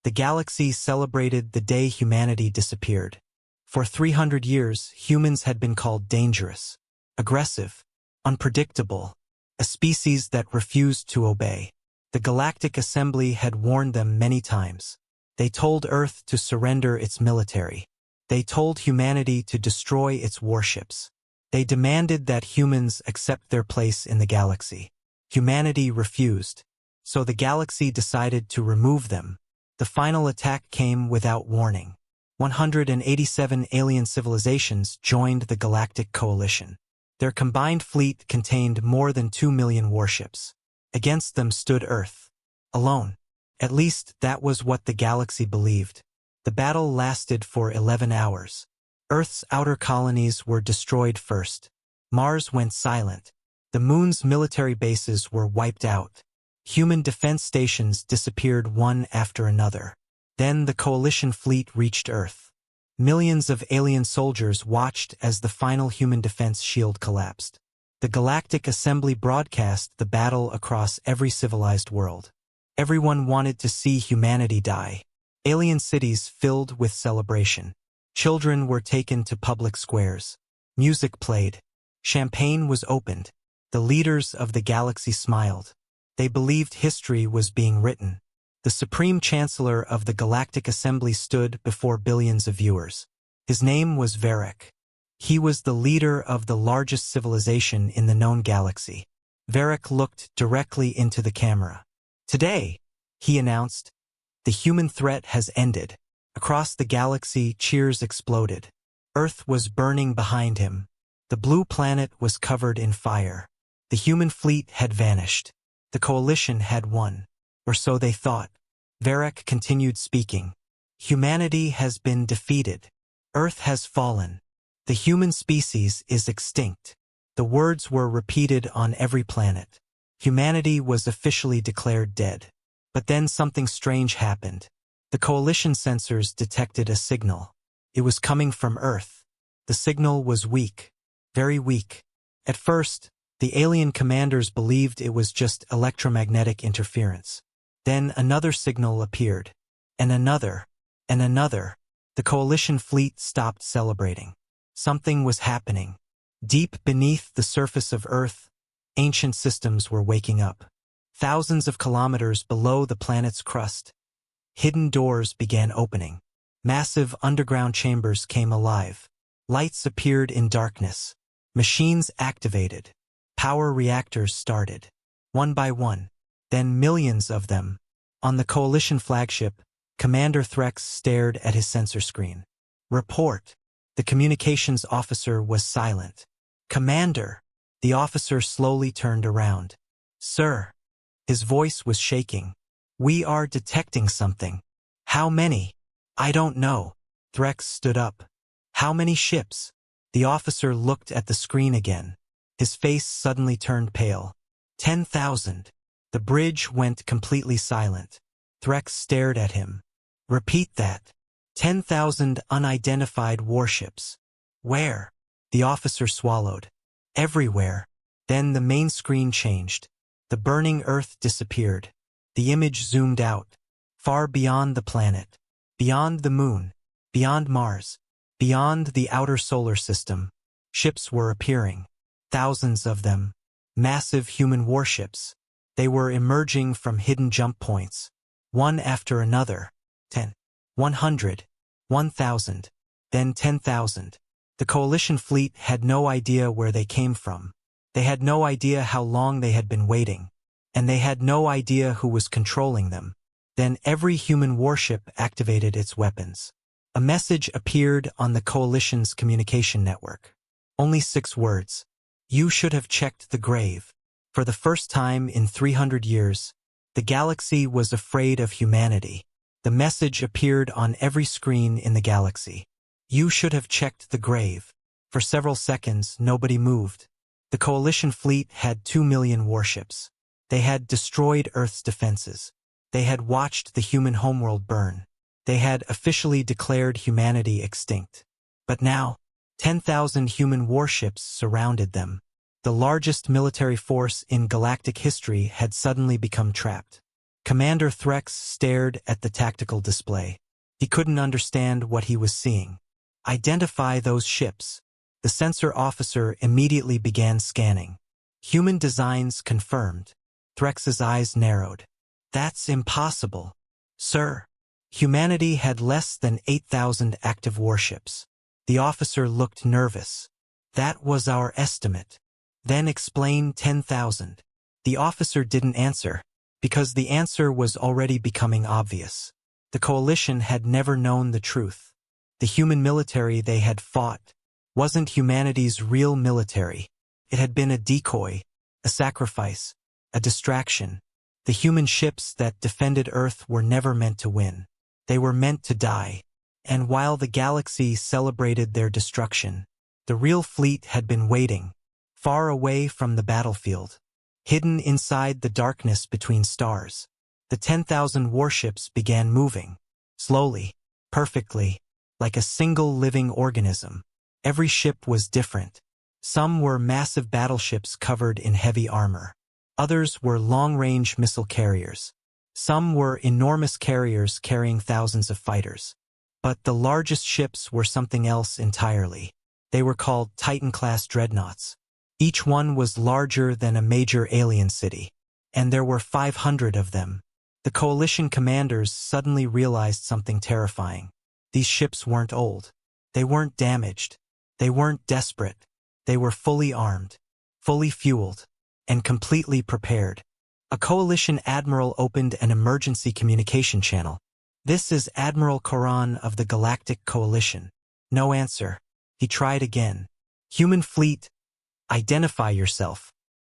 The galaxy celebrated the day humanity disappeared. For 300 years, humans had been called dangerous, aggressive, unpredictable, a species that refused to obey. The Galactic Assembly had warned them many times. They told Earth to surrender its military. They told humanity to destroy its warships. They demanded that humans accept their place in the galaxy. Humanity refused, so the galaxy decided to remove them. The final attack came without warning. 187 alien civilizations joined the Galactic Coalition. Their combined fleet contained more than 2 million warships. Against them stood Earth, alone. At least that was what the galaxy believed. The battle lasted for 11 hours. Earth's outer colonies were destroyed first. Mars went silent. The Moon's military bases were wiped out. Human defense stations disappeared one after another. Then the coalition fleet reached Earth. Millions of alien soldiers watched as the final human defense shield collapsed. The Galactic Assembly broadcast the battle across every civilized world. Everyone wanted to see humanity die. Alien cities filled with celebration. Children were taken to public squares. Music played. Champagne was opened. The leaders of the galaxy smiled. They believed history was being written. The Supreme Chancellor of the Galactic Assembly stood before billions of viewers. His name was Varric. He was the leader of the largest civilization in the known galaxy. Varric looked directly into the camera. "Today," he announced, "the human threat has ended." Across the galaxy, cheers exploded. Earth was burning behind him. The blue planet was covered in fire. The human fleet had vanished. The coalition had won. Or so they thought. Varric continued speaking. "Humanity has been defeated. Earth has fallen. The human species is extinct." The words were repeated on every planet. Humanity was officially declared dead. But then something strange happened. The coalition sensors detected a signal. It was coming from Earth. The signal was weak. Very weak. At first, the alien commanders believed it was just electromagnetic interference. Then another signal appeared. And another. And another. The coalition fleet stopped celebrating. Something was happening. Deep beneath the surface of Earth, ancient systems were waking up. Thousands of kilometers below the planet's crust, hidden doors began opening. Massive underground chambers came alive. Lights appeared in darkness. Machines activated. Power reactors started. One by one. Then millions of them. On the coalition flagship, Commander Threx stared at his sensor screen. "Report." The communications officer was silent. "Commander." The officer slowly turned around. "Sir." His voice was shaking. "We are detecting something." "How many?" "I don't know." Threx stood up. "How many ships?" The officer looked at the screen again. His face suddenly turned pale. 10,000. The bridge went completely silent. Threx stared at him. "Repeat that." 10,000 unidentified warships. "Where?" The officer swallowed. "Everywhere." Then the main screen changed. The burning Earth disappeared. The image zoomed out. Far beyond the planet. Beyond the Moon. Beyond Mars. Beyond the outer solar system. Ships were appearing. Thousands of them. Massive human warships. They were emerging from hidden jump points. One after another. 10. 100. 1,000. Then 10,000. The coalition fleet had no idea where they came from. They had no idea how long they had been waiting. And they had no idea who was controlling them. Then every human warship activated its weapons. A message appeared on the coalition's communication network. Only 6 words. "You should have checked the grave." For the first time in 300 years, the galaxy was afraid of humanity. The message appeared on every screen in the galaxy. "You should have checked the grave." For several seconds, nobody moved. The coalition fleet had 2 million warships. They had destroyed Earth's defenses. They had watched the human homeworld burn. They had officially declared humanity extinct. But now, 10,000 human warships surrounded them. The largest military force in galactic history had suddenly become trapped. Commander Threx stared at the tactical display. He couldn't understand what he was seeing. Identify those ships. The sensor officer immediately began scanning. Human designs confirmed. Threx's eyes narrowed. That's impossible. Sir. Humanity had less than 8,000 active warships. The officer looked nervous. That was our estimate. Then explain 10,000. The officer didn't answer, because the answer was already becoming obvious. The coalition had never known the truth. The human military they had fought wasn't humanity's real military. It had been a decoy, a sacrifice, a distraction. The human ships that defended Earth were never meant to win. They were meant to die. And while the galaxy celebrated their destruction, the real fleet had been waiting, far away from the battlefield, hidden inside the darkness between stars. The 10,000 warships began moving, slowly, perfectly, like a single living organism. Every ship was different. Some were massive battleships covered in heavy armor. Others were long-range missile carriers. Some were enormous carriers carrying thousands of fighters. But the largest ships were something else entirely. They were called Titan-class dreadnoughts. Each one was larger than a major alien city. And there were 500 of them. The coalition commanders suddenly realized something terrifying. These ships weren't old. They weren't damaged. They weren't desperate. They were fully armed, fully fueled, and completely prepared. A coalition admiral opened an emergency communication channel. This is Admiral Koran of the Galactic Coalition. No answer. He tried again. Human fleet, identify yourself.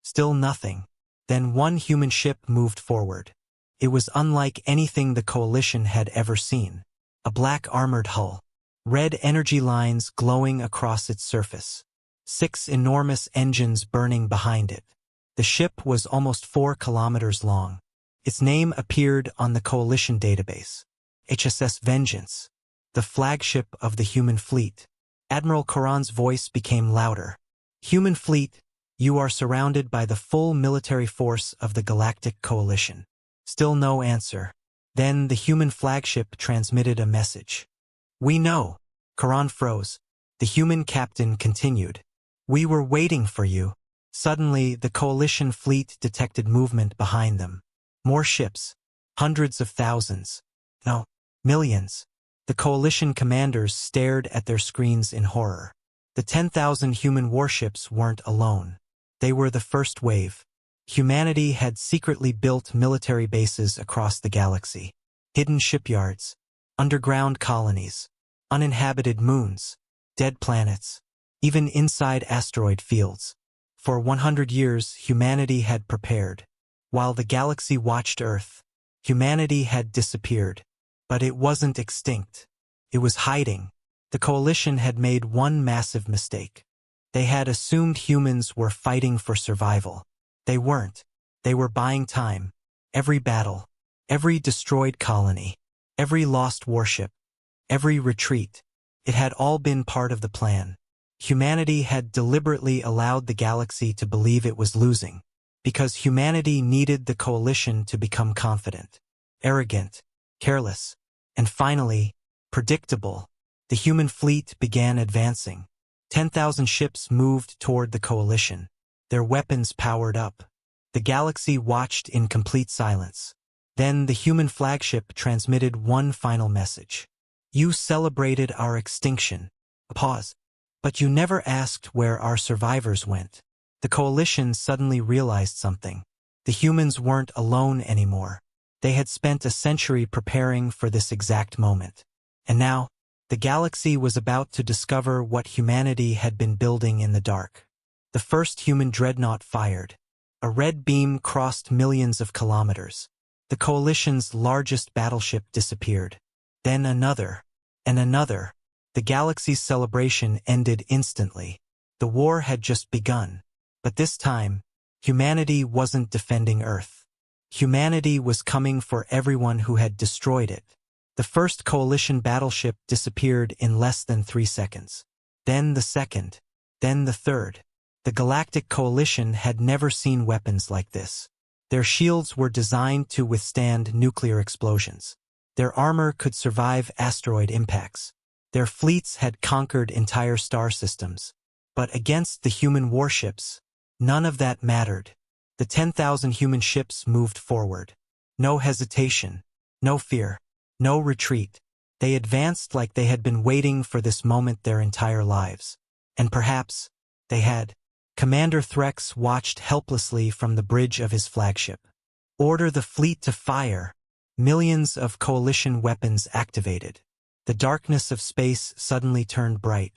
Still nothing. Then one human ship moved forward. It was unlike anything the coalition had ever seen. A black armored hull. Red energy lines glowing across its surface. 6 enormous engines burning behind it. The ship was almost 4 kilometers long. Its name appeared on the coalition database. HSS Vengeance, the flagship of the human fleet. Admiral Koran's voice became louder. Human fleet, you are surrounded by the full military force of the Galactic Coalition. Still no answer. Then the human flagship transmitted a message. We know. Koran froze. The human captain continued. We were waiting for you. Suddenly, the coalition fleet detected movement behind them. More ships. Hundreds of thousands. No, millions. The coalition commanders stared at their screens in horror. The 10,000 human warships weren't alone. They were the first wave. Humanity had secretly built military bases across the galaxy. Hidden shipyards. Underground colonies. Uninhabited moons. Dead planets. Even inside asteroid fields. For 100 years, humanity had prepared. While the galaxy watched Earth, humanity had disappeared. But it wasn't extinct. It was hiding. The coalition had made one massive mistake. They had assumed humans were fighting for survival. They weren't. They were buying time. Every battle, every destroyed colony, every lost warship, every retreat. It had all been part of the plan. Humanity had deliberately allowed the galaxy to believe it was losing, because humanity needed the coalition to become confident, arrogant, careless, and finally, predictable. The human fleet began advancing. 10,000 ships moved toward the coalition, their weapons powered up. The galaxy watched in complete silence. Then the human flagship transmitted one final message. You celebrated our extinction. A pause. But you never asked where our survivors went. The coalition suddenly realized something. The humans weren't alone anymore. They had spent a century preparing for this exact moment. And now, the galaxy was about to discover what humanity had been building in the dark. The first human dreadnought fired. A red beam crossed millions of kilometers. The coalition's largest battleship disappeared. Then another, and another. The galaxy's celebration ended instantly. The war had just begun. But this time, humanity wasn't defending Earth. Humanity was coming for everyone who had destroyed it. The first coalition battleship disappeared in less than 3 seconds. Then the second. Then the third. The Galactic Coalition had never seen weapons like this. Their shields were designed to withstand nuclear explosions. Their armor could survive asteroid impacts. Their fleets had conquered entire star systems. But against the human warships, none of that mattered. The 10,000 human ships moved forward. No hesitation, no fear, no retreat. They advanced like they had been waiting for this moment their entire lives. And perhaps they had. Commander Threx watched helplessly from the bridge of his flagship. Order the fleet to fire. Millions of coalition weapons activated. The darkness of space suddenly turned bright.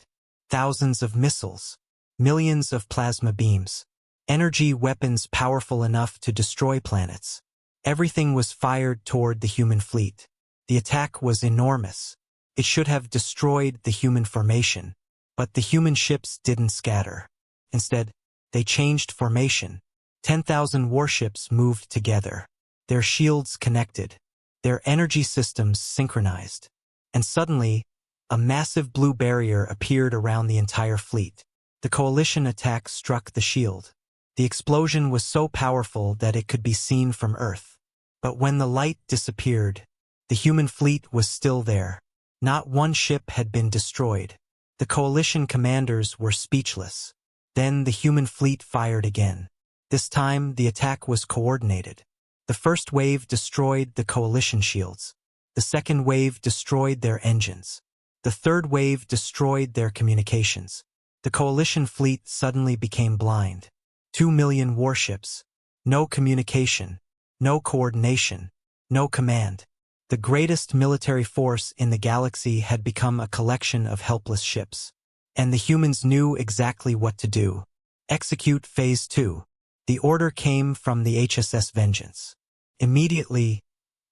Thousands of missiles. Millions of plasma beams. Energy weapons powerful enough to destroy planets. Everything was fired toward the human fleet. The attack was enormous. It should have destroyed the human formation. But the human ships didn't scatter. Instead, they changed formation. 10,000 warships moved together. Their shields connected. Their energy systems synchronized. And suddenly, a massive blue barrier appeared around the entire fleet. The coalition attack struck the shield. The explosion was so powerful that it could be seen from Earth. But when the light disappeared, the human fleet was still there. Not one ship had been destroyed. The coalition commanders were speechless. Then the human fleet fired again. This time, the attack was coordinated. The first wave destroyed the coalition shields. The second wave destroyed their engines. The third wave destroyed their communications. The coalition fleet suddenly became blind. 2 million warships. No communication. No coordination. No command. The greatest military force in the galaxy had become a collection of helpless ships. And the humans knew exactly what to do. Execute Phase 2. The order came from the HSS Vengeance. Immediately,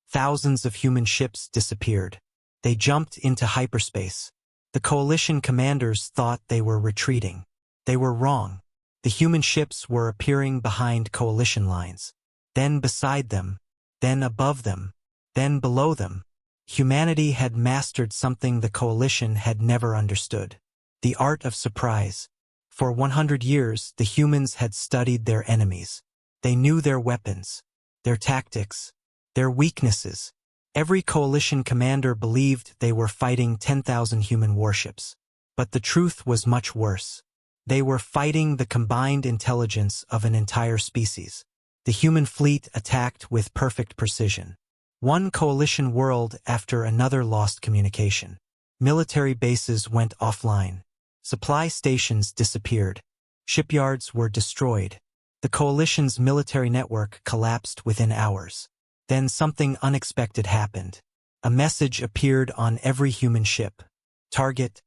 thousands of human ships disappeared. They jumped into hyperspace. The coalition commanders thought they were retreating. They were wrong. The human ships were appearing behind coalition lines. Then beside them. Then above them. Then below them. Humanity had mastered something the coalition had never understood. The art of surprise. For 100 years, the humans had studied their enemies. They knew their weapons, their tactics, their weaknesses. Every coalition commander believed they were fighting 10,000 human warships. But the truth was much worse. They were fighting the combined intelligence of an entire species. The human fleet attacked with perfect precision. One coalition world after another lost communication. Military bases went offline. Supply stations disappeared. Shipyards were destroyed. The coalition's military network collapsed within hours. Then something unexpected happened. A message appeared on every human ship. Target: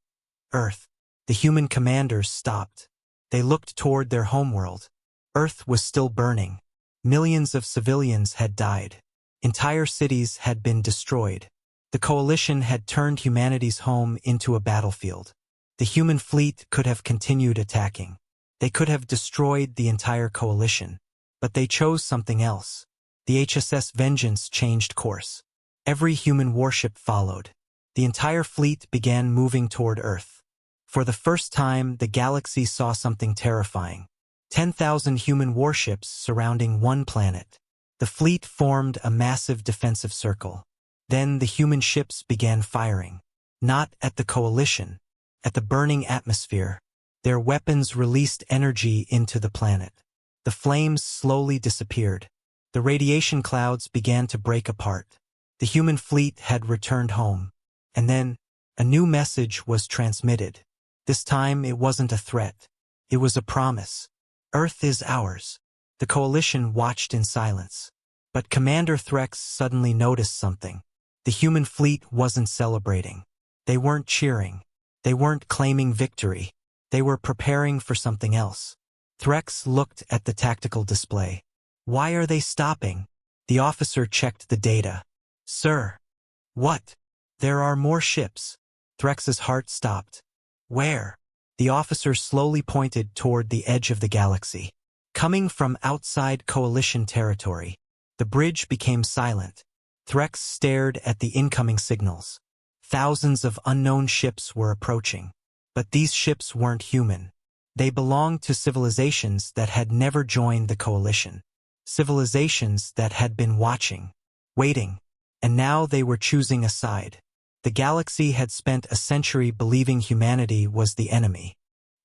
Earth. The human commanders stopped. They looked toward their homeworld. Earth was still burning. Millions of civilians had died. Entire cities had been destroyed. The coalition had turned humanity's home into a battlefield. The human fleet could have continued attacking. They could have destroyed the entire coalition. But they chose something else. The HSS Vengeance changed course. Every human warship followed. The entire fleet began moving toward Earth. For the first time, the galaxy saw something terrifying. 10,000 human warships surrounding one planet. The fleet formed a massive defensive circle. Then the human ships began firing. Not at the coalition. At the burning atmosphere. Their weapons released energy into the planet. The flames slowly disappeared. The radiation clouds began to break apart. The human fleet had returned home. And then, a new message was transmitted. This time it wasn't a threat. It was a promise. Earth is ours. The coalition watched in silence. But Commander Threx suddenly noticed something. The human fleet wasn't celebrating. They weren't cheering. They weren't claiming victory. They were preparing for something else. Threx looked at the tactical display. Why are they stopping? The officer checked the data. Sir. What? There are more ships. Threx's heart stopped. Where? The officer slowly pointed toward the edge of the galaxy. Coming from outside coalition territory. The bridge became silent. Threx stared at the incoming signals. Thousands of unknown ships were approaching. But these ships weren't human. They belonged to civilizations that had never joined the coalition. civilizations that had been watching, waiting, and now they were choosing a side. The galaxy had spent a century believing humanity was the enemy.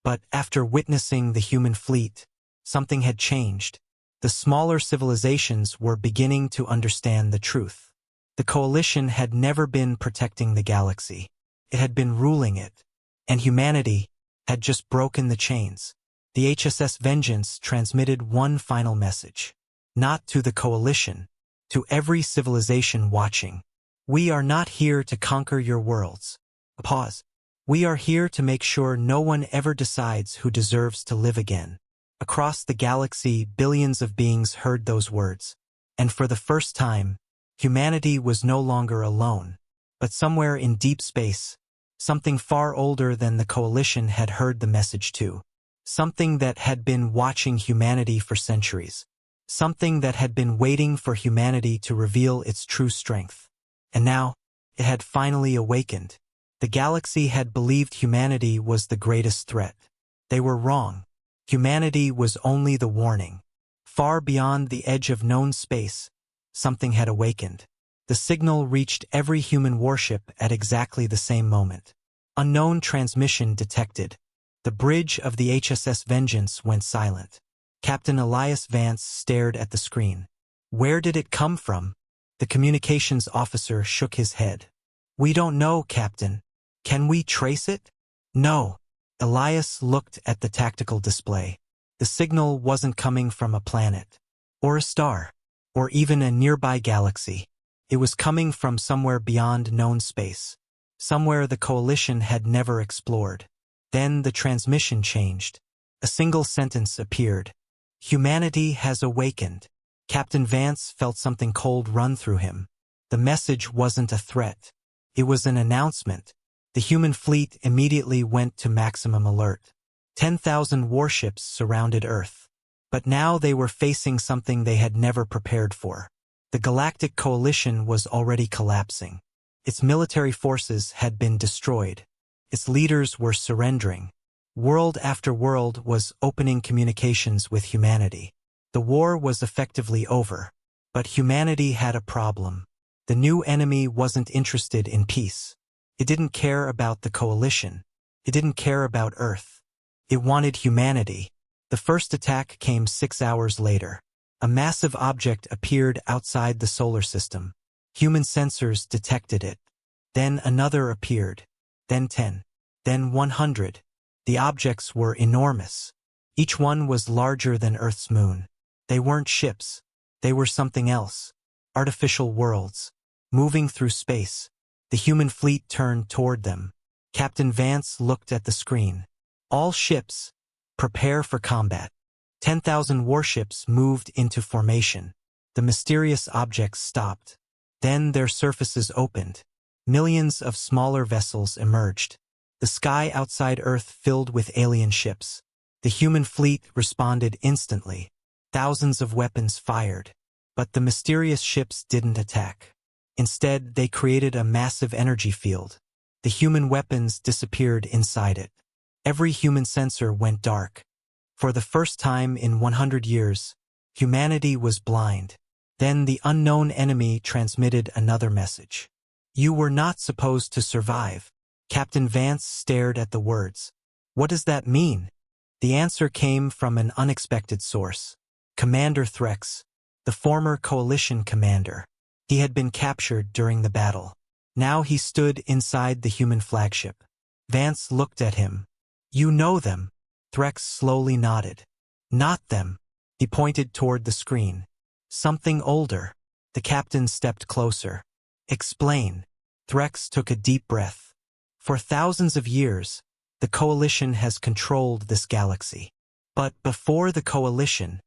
But after witnessing the human fleet, something had changed. The smaller civilizations were beginning to understand the truth. The coalition had never been protecting the galaxy. It had been ruling it. And humanity had just broken the chains. The HSS Vengeance transmitted one final message. Not to the coalition, to every civilization watching. We are not here to conquer your worlds. Pause. We are here to make sure no one ever decides who deserves to live again. Across the galaxy, billions of beings heard those words. And for the first time, humanity was no longer alone. But somewhere in deep space, something far older than the coalition had heard the message too. Something that had been watching humanity for centuries. Something that had been waiting for humanity to reveal its true strength. And now, it had finally awakened. The galaxy had believed humanity was the greatest threat. They were wrong. Humanity was only the warning. Far beyond the edge of known space, something had awakened. The signal reached every human warship at exactly the same moment. Unknown transmission detected. The bridge of the HSS Vengeance went silent. Captain Elias Vance stared at the screen. Where did it come from? The communications officer shook his head. We don't know, Captain. Can we trace it? No. Elias looked at the tactical display. The signal wasn't coming from a planet, or a star, or even a nearby galaxy. It was coming from somewhere beyond known space, somewhere the coalition had never explored. Then the transmission changed. A single sentence appeared. Humanity has awakened. Captain Vance felt something cold run through him. The message wasn't a threat. It was an announcement. The human fleet immediately went to maximum alert. 10,000 warships surrounded Earth. But now they were facing something they had never prepared for. The Galactic Coalition was already collapsing. Its military forces had been destroyed. Its leaders were surrendering. World after world was opening communications with humanity. The war was effectively over. But humanity had a problem. The new enemy wasn't interested in peace. It didn't care about the coalition. It didn't care about Earth. It wanted humanity. The first attack came 6 hours later. A massive object appeared outside the solar system. Human sensors detected it. Then another appeared. Then 10. Then 100. The objects were enormous. Each one was larger than Earth's moon. They weren't ships. They were something else. Artificial worlds. Moving through space. The human fleet turned toward them. Captain Vance looked at the screen. All ships, prepare for combat. 10,000 warships moved into formation. The mysterious objects stopped. Then their surfaces opened. Millions of smaller vessels emerged. The sky outside Earth filled with alien ships. The human fleet responded instantly. Thousands of weapons fired. But the mysterious ships didn't attack. Instead, they created a massive energy field. The human weapons disappeared inside it. Every human sensor went dark. For the first time in 100 years, humanity was blind. Then the unknown enemy transmitted another message. You were not supposed to survive. Captain Vance stared at the words. What does that mean? The answer came from an unexpected source. Commander Threx, the former coalition commander. He had been captured during the battle. Now he stood inside the human flagship. Vance looked at him. You know them. Threx slowly nodded. Not them. He pointed toward the screen. Something older. The captain stepped closer. Explain. Threx took a deep breath. For thousands of years, the coalition has controlled this galaxy. But before the coalition,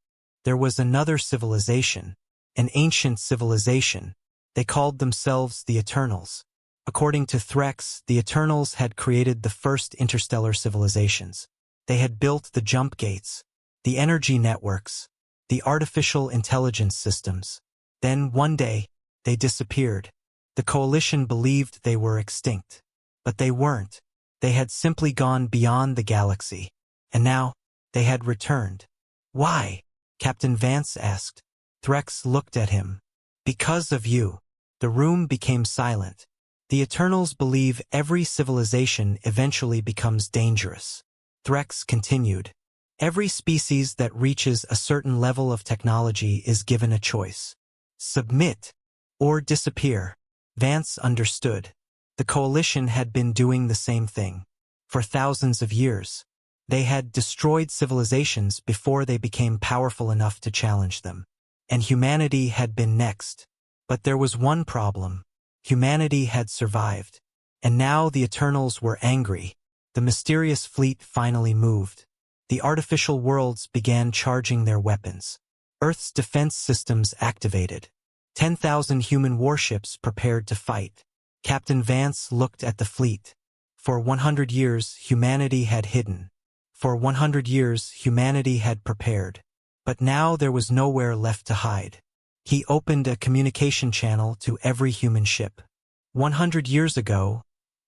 there was another civilization. An ancient civilization. They called themselves the Eternals. According to Threx, the Eternals had created the first interstellar civilizations. They had built the jump gates, the energy networks, the artificial intelligence systems. Then one day, they disappeared. The coalition believed they were extinct. But they weren't. They had simply gone beyond the galaxy. And now, they had returned. Why? Captain Vance asked. Threx looked at him. Because of you. The room became silent. The Eternals believe every civilization eventually becomes dangerous. Threx continued. Every species that reaches a certain level of technology is given a choice. Submit or disappear. Vance understood. The Coalition had been doing the same thing. For thousands of years. They had destroyed civilizations before they became powerful enough to challenge them. And humanity had been next. But there was one problem. Humanity had survived. And now the Eternals were angry. The mysterious fleet finally moved. The artificial worlds began charging their weapons. Earth's defense systems activated. 10,000 human warships prepared to fight. Captain Vance looked at the fleet. For 100 years, humanity had hidden. For 100 years, humanity had prepared. But now there was nowhere left to hide. He opened a communication channel to every human ship. 100 years ago,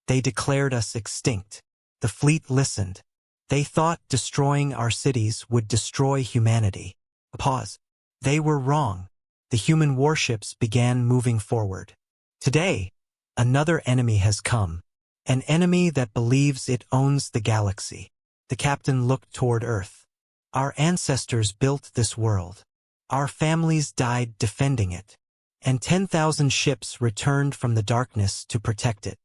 they declared us extinct. The fleet listened. They thought destroying our cities would destroy humanity. Pause. They were wrong. The human warships began moving forward. Today, another enemy has come. An enemy that believes it owns the galaxy. The captain looked toward Earth. Our ancestors built this world. Our families died defending it. And 10,000 ships returned from the darkness to protect it.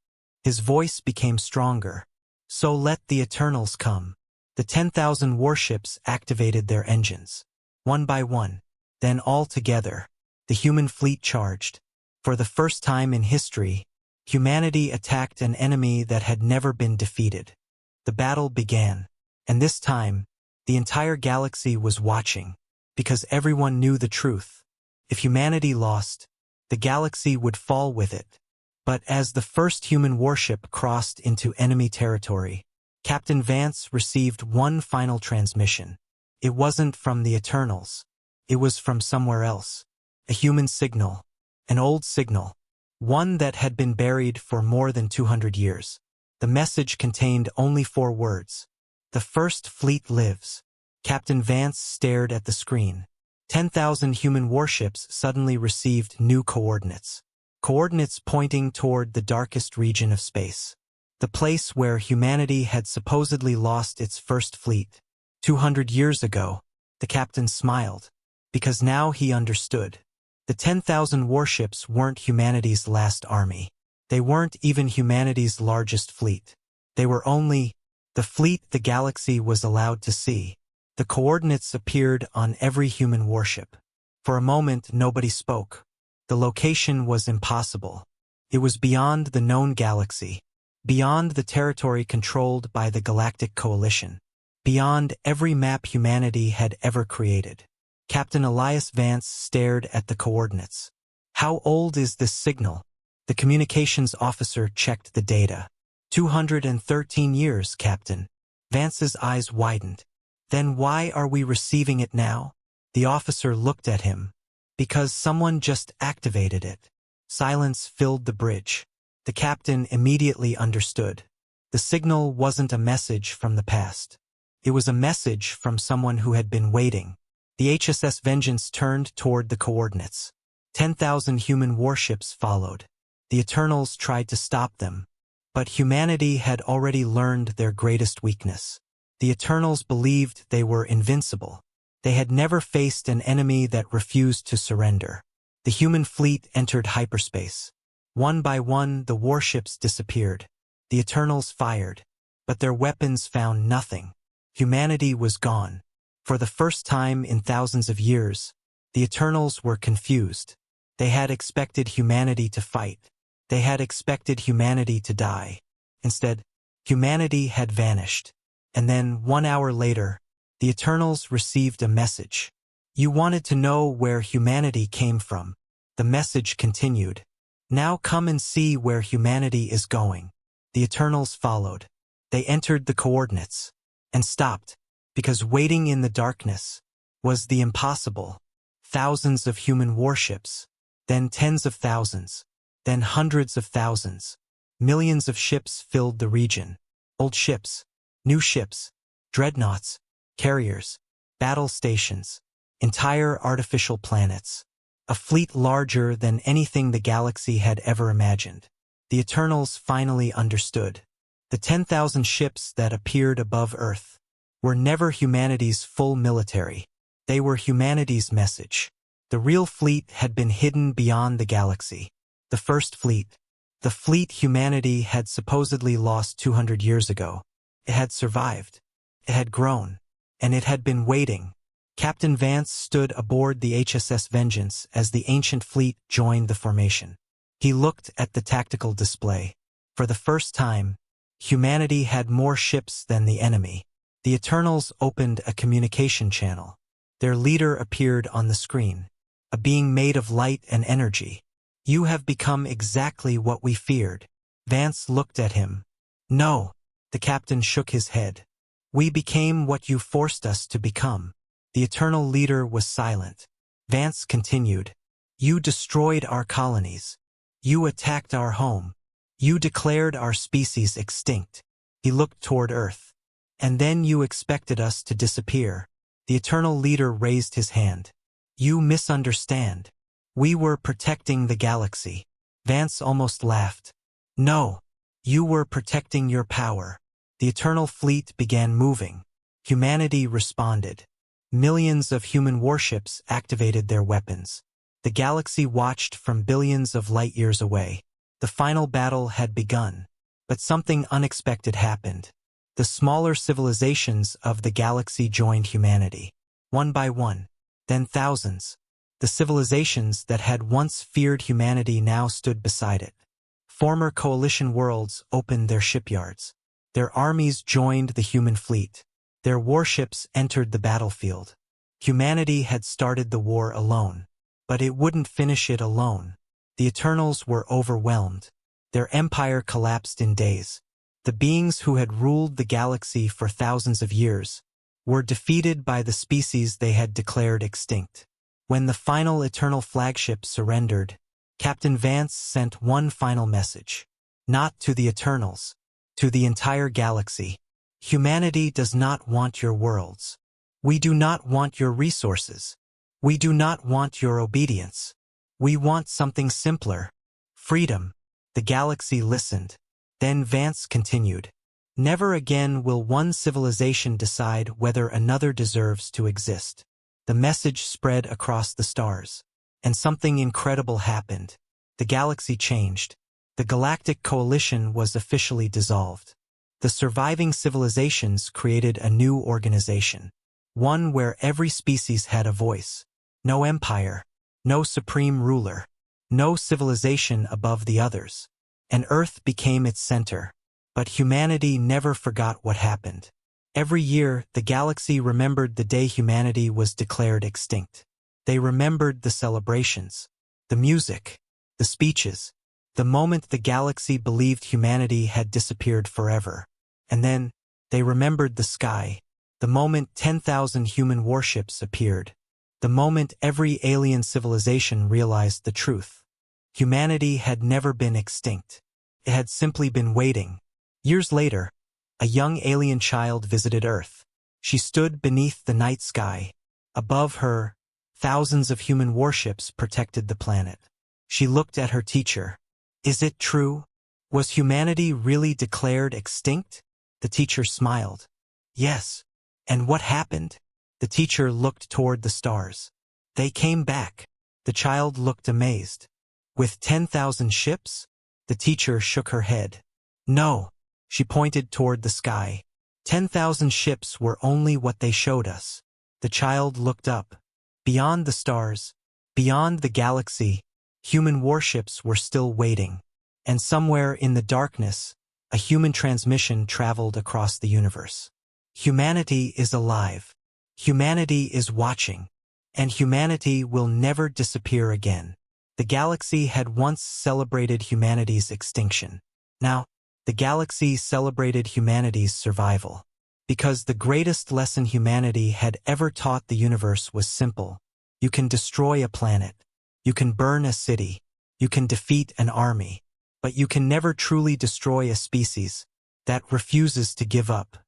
His voice became stronger. So let the Eternals come. The 10,000 warships activated their engines. One by one. Then all together, the human fleet charged. For the first time in history, humanity attacked an enemy that had never been defeated. The battle began. And this time, the entire galaxy was watching. Because everyone knew the truth. If humanity lost, the galaxy would fall with it. But as the first human warship crossed into enemy territory, Captain Vance received one final transmission. It wasn't from the Eternals. It was from somewhere else. A human signal. An old signal. One that had been buried for more than 200 years. The message contained only 4 words. The first fleet lives. Captain Vance stared at the screen. 10,000 human warships suddenly received new coordinates. Coordinates pointing toward the darkest region of space. The place where humanity had supposedly lost its first fleet. 200 years ago, the captain smiled. Because now he understood. The 10,000 warships weren't humanity's last army. They weren't even humanity's largest fleet. They were only the fleet the galaxy was allowed to see. The coordinates appeared on every human warship. For a moment, nobody spoke. The location was impossible. It was beyond the known galaxy, beyond the territory controlled by the Galactic Coalition, beyond every map humanity had ever created. Captain Elias Vance stared at the coordinates. How old is this signal? The communications officer checked the data. 213 years, Captain. Vance's eyes widened. Then why are we receiving it now? The officer looked at him. Because someone just activated it. Silence filled the bridge. The captain immediately understood. The signal wasn't a message from the past. It was a message from someone who had been waiting. The HSS Vengeance turned toward the coordinates. 10,000 human warships followed. The Eternals tried to stop them. But humanity had already learned their greatest weakness. The Eternals believed they were invincible. They had never faced an enemy that refused to surrender. The human fleet entered hyperspace. One by one, the warships disappeared. The Eternals fired. But their weapons found nothing. Humanity was gone. For the first time in thousands of years, the Eternals were confused. They had expected humanity to fight. They had expected humanity to die. Instead, humanity had vanished. And then, 1 hour later, the Eternals received a message. You wanted to know where humanity came from. The message continued. Now come and see where humanity is going. The Eternals followed. They entered the coordinates. And stopped. Because waiting in the darkness was the impossible. Thousands of human warships. Then tens of thousands. Then hundreds of thousands. Millions of ships filled the region. Old ships. New ships. Dreadnoughts. Carriers. Battle stations. entire artificial planets, a fleet larger than anything the galaxy had ever imagined. The Eternals finally understood. The 10,000 ships that appeared above Earth were never humanity's full military. They were humanity's message. The real fleet had been hidden beyond the galaxy. The first fleet, the fleet humanity had supposedly lost 200 years ago. It had survived. It had grown. And it had been waiting. Captain Vance stood aboard the HSS Vengeance as the ancient fleet joined the formation. He looked at the tactical display. For the first time, humanity had more ships than the enemy. The Eternals opened a communication channel. Their leader appeared on the screen, a being made of light and energy. "You have become exactly what we feared." Vance looked at him. "No." The captain shook his head. "We became what you forced us to become." The Eternal leader was silent. Vance continued. "You destroyed our colonies. You attacked our home. You declared our species extinct." He looked toward Earth. "And then you expected us to disappear." The Eternal leader raised his hand. "You misunderstand. We were protecting the galaxy." Vance almost laughed. "No. You were protecting your power." The Eternal fleet began moving. Humanity responded. Millions of human warships activated their weapons. The galaxy watched from billions of light years away. The final battle had begun. But something unexpected happened. The smaller civilizations of the galaxy joined humanity. One by one. Then thousands. The civilizations that had once feared humanity now stood beside it. Former coalition worlds opened their shipyards. Their armies joined the human fleet. Their warships entered the battlefield. Humanity had started the war alone. But it wouldn't finish it alone. The Eternals were overwhelmed. Their empire collapsed in days. The beings who had ruled the galaxy for thousands of years were defeated by the species they had declared extinct. When the final Eternal flagship surrendered, Captain Vance sent one final message. Not to the Eternals, to the entire galaxy. Humanity does not want your worlds. We do not want your resources. We do not want your obedience. We want something simpler. Freedom. The galaxy listened. Then Vance continued. Never again will one civilization decide whether another deserves to exist. The message spread across the stars. And something incredible happened. The galaxy changed. The Galactic Coalition was officially dissolved. The surviving civilizations created a new organization. One where every species had a voice. No empire. No supreme ruler. No civilization above the others. And Earth became its center. But humanity never forgot what happened. Every year, the galaxy remembered the day humanity was declared extinct. They remembered the celebrations, the music, the speeches, the moment the galaxy believed humanity had disappeared forever. And then, they remembered the sky, the moment 10,000 human warships appeared, the moment every alien civilization realized the truth. Humanity had never been extinct. It had simply been waiting. Years later, a young alien child visited Earth. She stood beneath the night sky. Above her, thousands of human warships protected the planet. She looked at her teacher. "Is it true? Was humanity really declared extinct?" The teacher smiled. "Yes." "And what happened?" The teacher looked toward the stars. "They came back." The child looked amazed. "With 10,000 ships?" The teacher shook her head. "No." She pointed toward the sky. 10,000 ships were only what they showed us." The child looked up. Beyond the stars, beyond the galaxy, human warships were still waiting. And somewhere in the darkness, a human transmission traveled across the universe. Humanity is alive. Humanity is watching. And humanity will never disappear again. The galaxy had once celebrated humanity's extinction. Now, the galaxy celebrated humanity's survival. Because the greatest lesson humanity had ever taught the universe was simple. You can destroy a planet. You can burn a city. You can defeat an army. But you can never truly destroy a species that refuses to give up.